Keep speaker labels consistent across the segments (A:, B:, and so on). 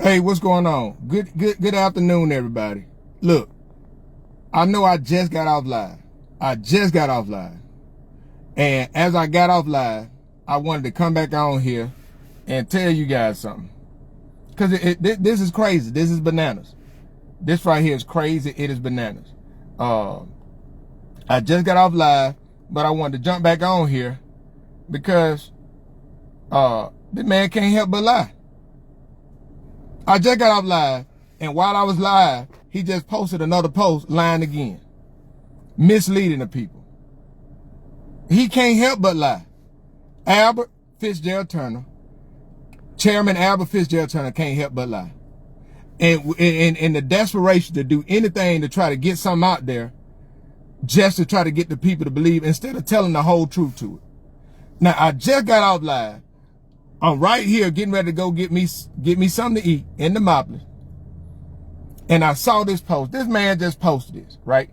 A: Hey, what's going on? Good afternoon, everybody. Look, I know I just got off live. And as I got off live, I wanted to come back on here and tell you guys something. Because this is crazy. This is bananas. This right here is crazy. It is bananas. I just got off live, but I wanted to jump back on here because this man can't help but lie. I just got off live, and while I was live, he just posted another post lying again, misleading the people. He can't help but lie. Albert Fitzgerald Turner, Chairman Albert Fitzgerald Turner, can't help but lie. And in the desperation to do anything to try to get something out there, just to try to get the people to believe instead of telling the whole truth to it. Now, I just got off live. I'm right here getting ready to go get me something to eat in the Demopolis. And I saw this post. This man just posted this, right?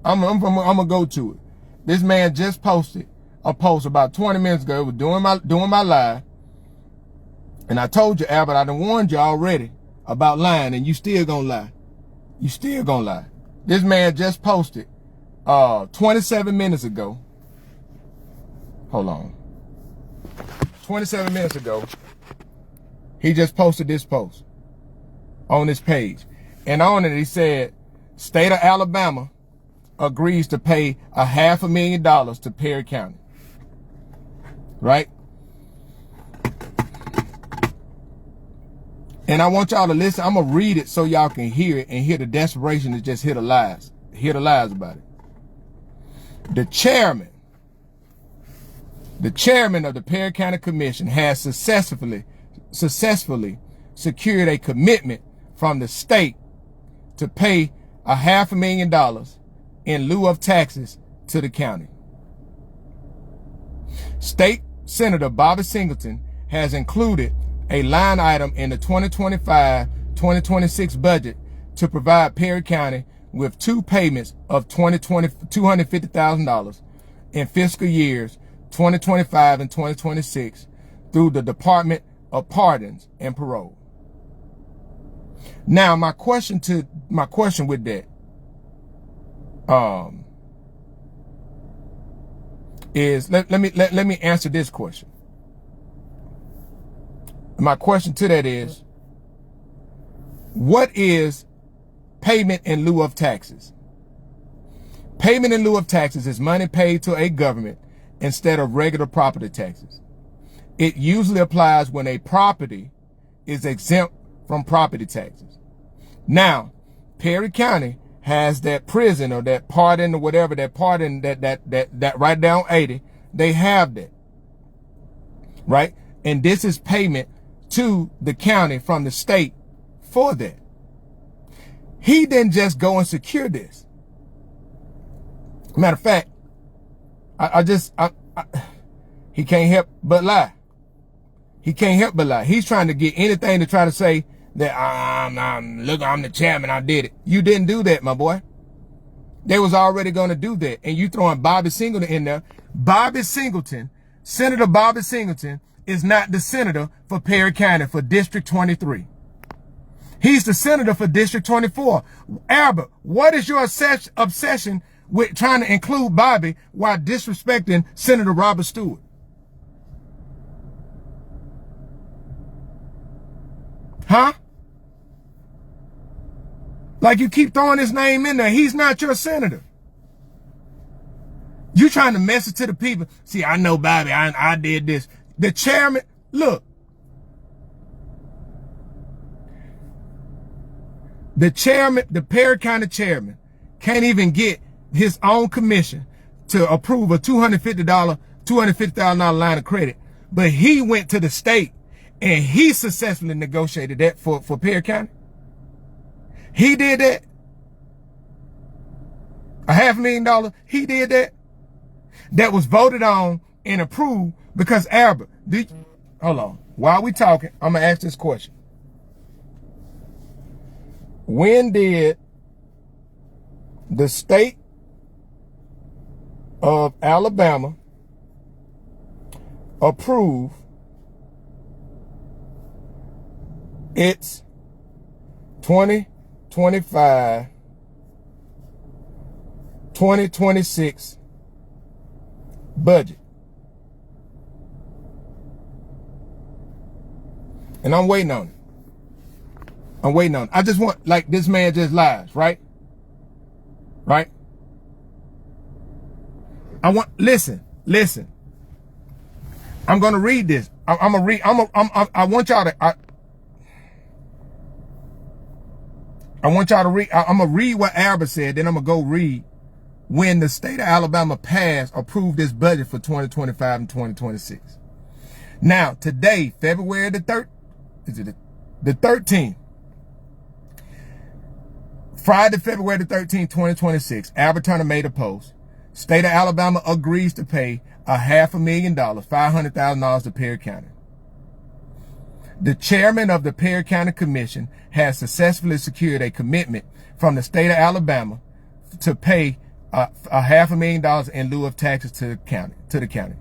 A: I'm gonna go to it. This man just posted a post about 20 minutes ago. It was doing my live. And I told you, Albert, I done warned you already about lying, and you still gonna lie. You still gonna lie. This man just posted 27 minutes ago. Hold on. 27 minutes ago, he just posted this post on his page. And on it, he said, State of Alabama agrees to pay $500,000 to Perry County. Right? And I want y'all to listen. I'm going to read it so y'all can hear it and hear the desperation that just hear the lies. Hear the lies about it. The chairman of the Perry County Commission has successfully secured a commitment from the state to pay $500,000 in lieu of taxes to the county. State Senator Bobby Singleton has included a line item in the 2025-2026 budget to provide Perry County with two payments of $250,000 in fiscal years 2025 and 2026 through the Department of Pardons and Parole. Now, my question with that is let me answer this question. My question to that is, what is payment in lieu of taxes? Payment in lieu of taxes is money paid to a government instead of regular property taxes. It usually applies when a property is exempt from property taxes. Now, Perry County has that prison or that pardon or whatever, that pardon that right down 80, they have that. Right? And this is payment to the county from the state for that. He didn't just go and secure this. Matter of fact, he can't help but lie. He can't help but lie. He's trying to get anything to try to say that look, I'm the chairman, I did it. You didn't do that, my boy. They was already going to do that. And you throwing Bobby Singleton in there. Bobby Singleton, Senator Bobby Singleton, is not the senator for Perry County for District 23. He's the senator for District 24. Albert, what is your obsession with trying to include Bobby while disrespecting Senator Robert Stewart? Huh? Like you keep throwing his name in there. He's not your senator. You trying to message to the people. See, I know Bobby. I did this. The chairman, look. The chairman, the Perry County chairman, can't even get his own commission to approve a $250,000 line of credit. But he went to the state and he successfully negotiated that for Perry County. He did that. $500,000, he did that. That was voted on and approved because Albert, hold on. While we talking, I'm going to ask this question. When did the state of Alabama approve its 2025, 2026 budget. And I'm waiting on it. I'm waiting on it. I just want, like, this man just lies, right? Right? Listen. I'm going to read this. I want y'all to, I want y'all to read, I'm going to read what Albert said, then I'm going to go read when the state of Alabama approved this budget for 2025 and 2026. Now, today, February the 13th, Friday, February the 13th, 2026, Albert Turner made a post. State of Alabama agrees to pay $500,000, $500,000 to Perry County. The chairman of the Perry County Commission has successfully secured a commitment from the state of Alabama to pay $500,000 in lieu of taxes to the county.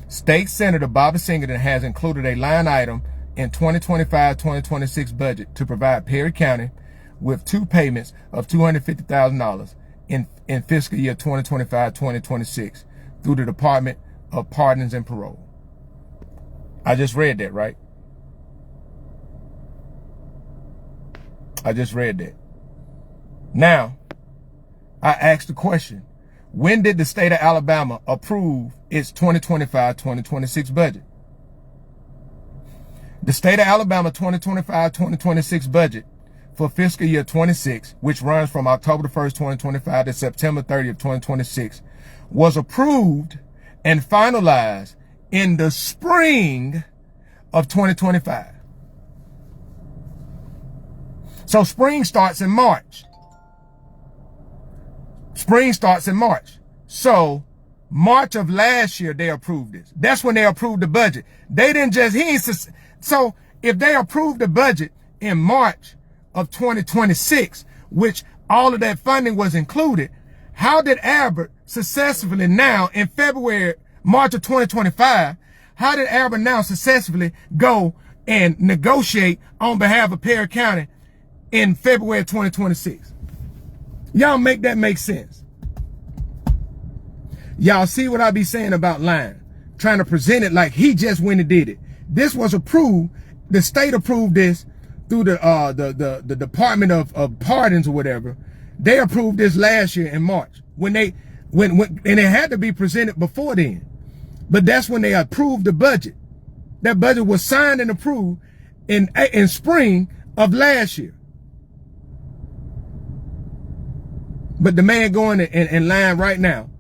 A: State Senator Bobby Singleton has included a line item in 2025-2026 budget to provide Perry County with two payments of $250,000 in fiscal year 2025-2026 through the Department of Pardons and Parole. I just read that, right? I just read that. Now, I asked the question, when did the state of Alabama approve its 2025-2026 budget? The state of Alabama 2025-2026 budget for fiscal year 26, which runs from October 1st, 2025 to September 30th, 2026, was approved and finalized in the spring of 2025. So spring starts in March. Spring starts in March. So March of last year, they approved this. That's when they approved the budget. They didn't just, so if they approved the budget in March of 2026, which all of that funding was included, how did Albert successfully now in March of 2025, how did Albert now successfully go and negotiate on behalf of Perry County in February of 2026? Y'all make that make sense. Y'all see what I be saying about lying, trying to present it like he just went and did it. This was approved. The state approved this through the Department of Pardons or whatever. They approved this last year in March when and it had to be presented before then. But that's when they approved the budget. That budget was signed and approved in spring of last year. But the man going and lying right now,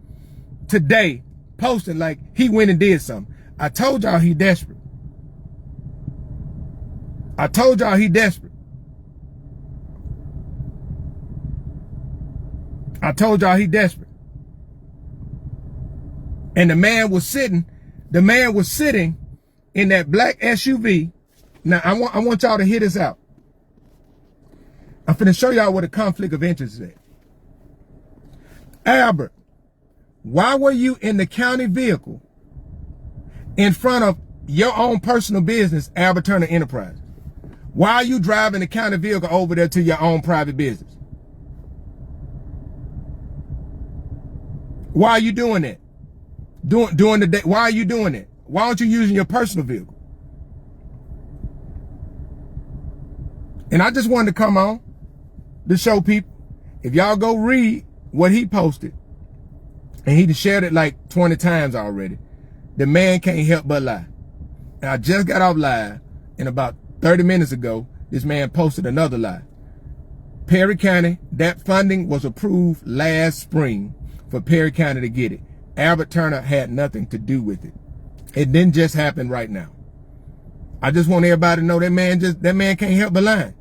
A: today, posting like he went and did something. I told y'all he desperate. I told y'all he desperate. I told y'all he desperate. And the man was sitting in that black SUV. Now I want y'all to hear this out. I'm finna show y'all what a conflict of interest is at. Albert, why were you in the county vehicle in front of your own personal business, Albert Turner Enterprises? Why are you driving the county vehicle over there to your own private business? Why are you doing that? During the day, why are you doing that? Why aren't you using your personal vehicle? And I just wanted to come on to show people, if y'all go read what he posted, and he shared it like 20 times already, the man can't help but lie. And I just got off live, and about 30 minutes ago, this man posted another lie. Perry County, that funding was approved last spring for Perry County to get it. Albert Turner had nothing to do with it. It didn't just happen right now. I just want everybody to know that man can't help but lie.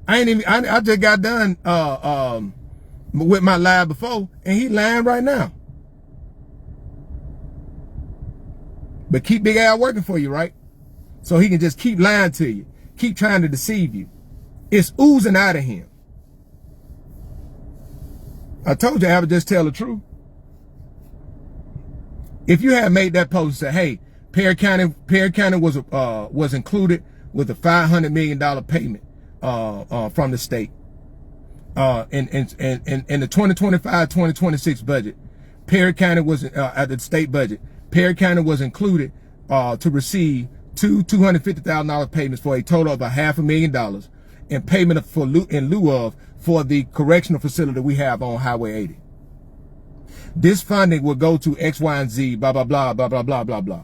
A: I just got done with my live before, and he lying right now. But keep Big Al working for you, right? So he can just keep lying to you, keep trying to deceive you. It's oozing out of him. I told you I would just tell the truth. If you had made that post and said, hey, Perry County was included with a $500 million payment from the state. In the 2025-2026 budget, Perry County was at the state budget. Perry County was included to receive two $250,000 payments for a total of $500,000 in payment in lieu of for the correctional facility we have on Highway 80. This funding will go to X, Y, and Z, blah, blah, blah, blah, blah, blah, blah, blah.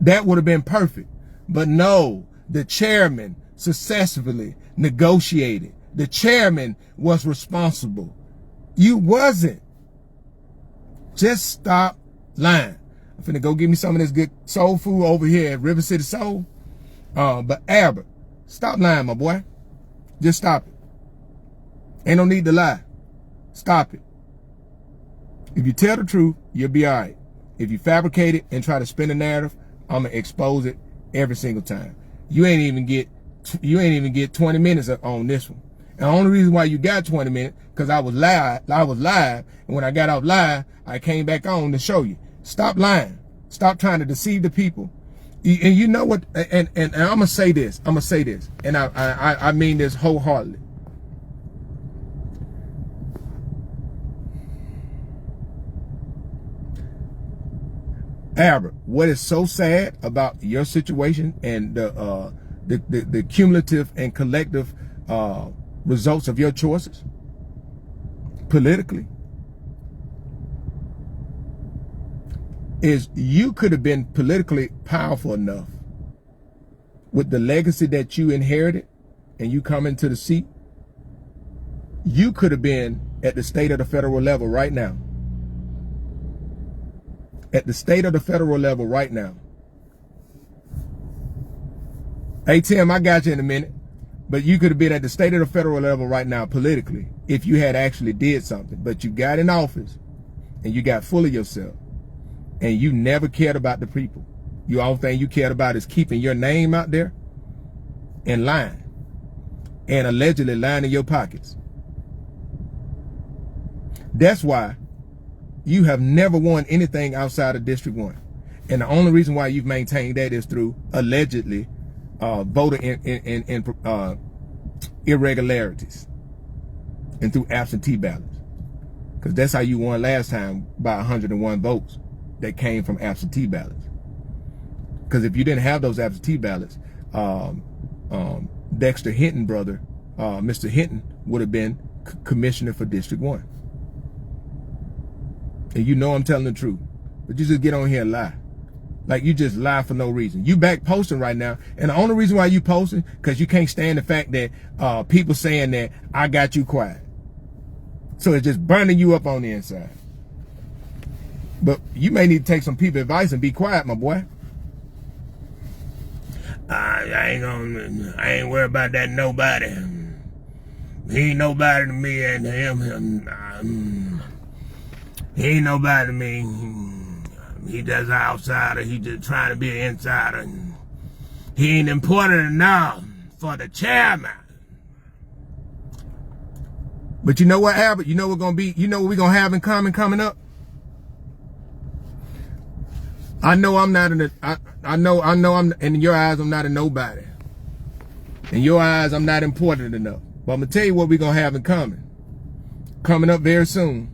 A: That would have been perfect. But no, the chairman successfully negotiated. The chairman was responsible. You wasn't. Just stop lying. I'm finna go get me some of this good soul food over here at River City Soul. But Albert, stop lying, my boy. Just stop it. Ain't no need to lie. Stop it. If you tell the truth, you'll be all right. If you fabricate it and try to spin a narrative, I'm gonna expose it every single time. You ain't even get 20 minutes on this one. And the only reason why you got 20 minutes, because I was live, and when I got off live, I came back on to show you. Stop lying. Stop trying to deceive the people. And you know what, and I'm gonna say this, and I mean this wholeheartedly. Albert, what is so sad about your situation and the cumulative and collective results of your choices politically is you could have been politically powerful enough with the legacy that you inherited and you come into the seat. You could have been at the state or the federal level right now. At the state or the federal level right now. Hey, Tim, I got you in a minute. But you could have been at the state or the federal level right now politically if you had actually did something. But you got in office and you got full of yourself and you never cared about the people. The only thing you cared about is keeping your name out there and lying and allegedly lying in your pockets. That's why you have never won anything outside of District 1. And the only reason why you've maintained that is through allegedly voter irregularities and through absentee ballots. Because that's how you won last time by 101 votes that came from absentee ballots. Because if you didn't have those absentee ballots, Dexter Hinton brother, Mr. Hinton, would have been commissioner for District 1. And you know I'm telling the truth. But you just get on here and lie. Like you just lie for no reason. You back posting right now. And the only reason why you posting, because you can't stand the fact that people saying that I got you quiet. So it's just burning you up on the inside. But you may need to take some people's advice and be quiet, my boy. I ain't worried about that nobody. He ain't nobody to me and him. He ain't nobody to me. He does outsider. He just trying to be an insider. He ain't important enough for the chairman. But you know what, Albert? You know what we're gonna have in common coming up? I know I'm not I'm in your eyes I'm not a nobody. In your eyes I'm not important enough. But I'm gonna tell you what we're gonna have in common. Coming up very soon.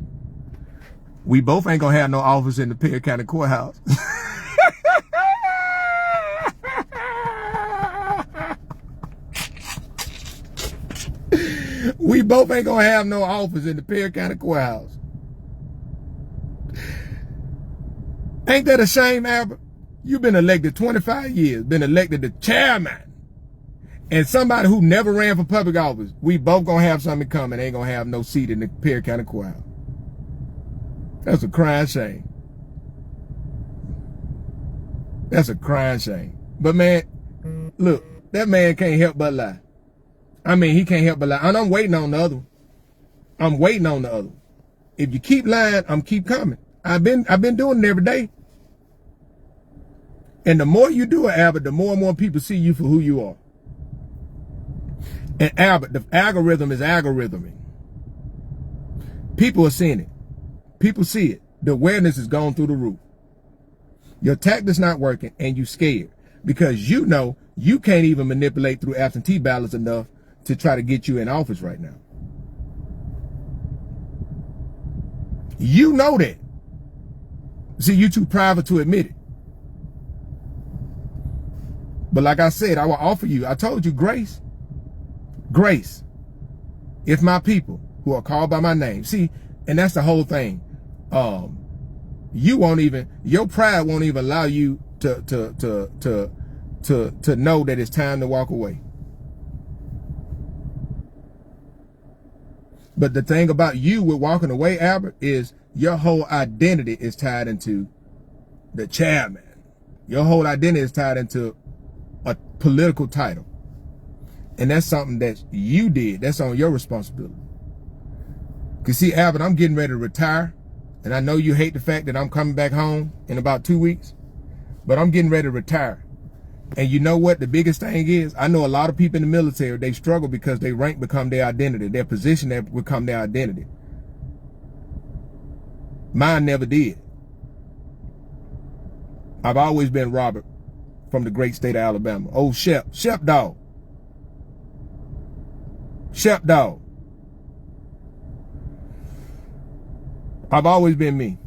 A: We both ain't gonna have no office in the Perry County Courthouse. We both ain't gonna have no office in the Perry County Courthouse. Ain't that a shame, Albert? You've been elected 25 years, been elected the chairman. And somebody who never ran for public office, we both gonna have something coming. Ain't gonna have no seat in the Perry County Courthouse. That's a crying shame. That's a crying shame. But man, look, that man can't help but lie. I mean, he can't help but lie. And I'm waiting on the other one. I'm waiting on the other one. If you keep lying, I'm keep coming. I've been doing it every day. And the more you do it, Albert, the more and more people see you for who you are. And Albert, the algorithm is algorithming. People are seeing it. People see it. The awareness is going through the roof. Your tactic's not working and you scared because you know you can't even manipulate through absentee ballots enough to try to get you in office right now. You know that. See, you too private to admit it. But like I said, I will offer you, I told you, grace. Grace. If my people who are called by my name. See, and that's the whole thing. You won't even, your pride won't even allow you to know that it's time to walk away. But the thing about you with walking away, Albert, is your whole identity is tied into the chairman. Your whole identity is tied into a political title. And that's something that you did. That's on your responsibility. Because see, Albert, I'm getting ready to retire. And I know you hate the fact that I'm coming back home in about 2 weeks. But I'm getting ready to retire. And you know what the biggest thing is? I know a lot of people in the military, they struggle because their rank become their identity. Their position become their identity. Mine never did. I've always been Robert from the great state of Alabama. Oh, Shep Dog. Shep Dog. I've always been me.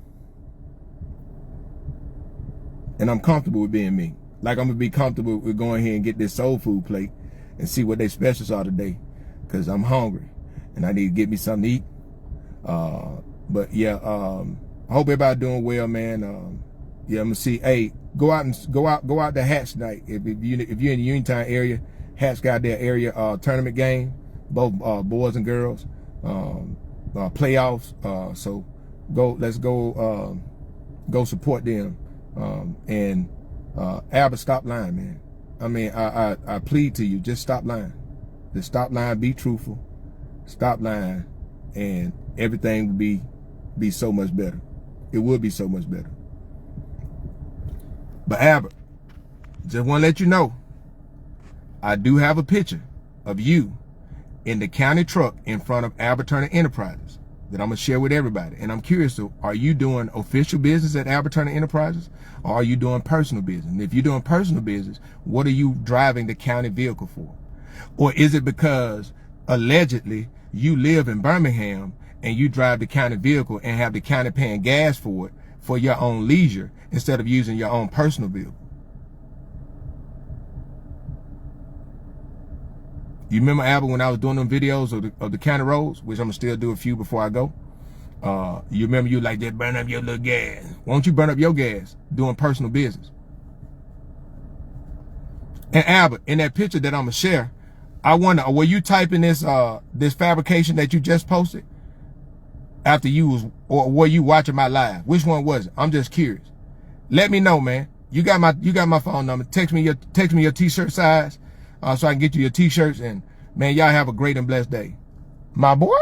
A: And I'm comfortable with being me. Like I'm going to be comfortable with going here and get this soul food plate and see what their specials are today. Because I'm hungry and I need to get me something to eat. But yeah, I hope everybody doing well, man. Yeah, I'm gonna see. Hey, go out to Hatch tonight. If you're in the Uniontown area, Hatch got their area tournament game, both boys and girls, playoffs. So let's go support them. And Albert, stop lying, man. I mean, I plead to you, just stop lying. Just stop lying. Be truthful. Stop lying, and everything would be so much better. It would be so much better. But Albert, just want to let you know, I do have a picture of you in the county truck in front of Albert Turner Enterprises that I'm going to share with everybody. And I'm curious, so are you doing official business at Albert Turner Enterprises, or are you doing personal business? And if you're doing personal business, what are you driving the county vehicle for? Or is it because allegedly you live in Birmingham and you drive the county vehicle and have the county paying gas for it for your own leisure instead of using your own personal vehicle? You remember, Albert, when I was doing them videos of the county roads, which I'm gonna still do a few before I go. You remember you like, just burn up your little gas. Why don't you burn up your gas doing personal business? And Albert, in that picture that I'm gonna share, I wonder, were you typing this this fabrication that you just posted after you was, or were you watching my live? Which one was it? I'm just curious. Let me know, man. You got my phone number. Text me your t-shirt size, so I can get you your t-shirts. And man, y'all have a great and blessed day, my boy.